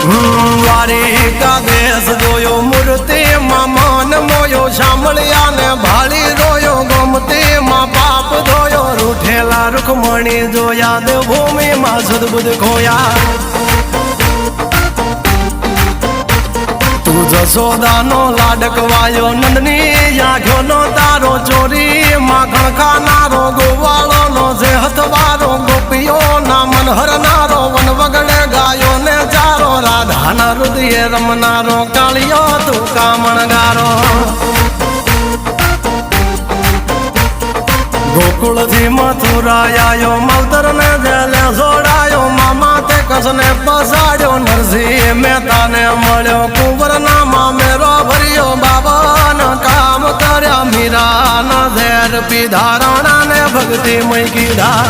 દ્વારિકા દેશ જોયો મૂર્તિ માં મન મોયો સાંભળ્યા ને ભાળી રોયો ગમતી માં પાપ ધોયો રૂઠેલા રૂખમણી જોયા દેવભૂમિ માં સદબુદ્ધ ખોયા તું જશોદાનો લાડકવાયો નંદની આંખો નો તારો ચોરી માખણ ખાનારો ગોવાળો નો જે હથવારો ગોપીઓ ના મન હરનારો વન વગડે ગાયો ને ચારો રાધાના હૃદય રમનારો કાળિયો તું કામણગારો ગોકુળ થી મથુરા આયો માવતર ને જેલે જોડાયો મામા તે કસને પસાડ્યો નરસિંહ મહેતા ને મળ્યો કુંવર ના મામેરો ભર્યો બાબા ના કામ કર્યા મીરા ના ઝેર પીધા રાણા ને ભક્તિ મય કીધા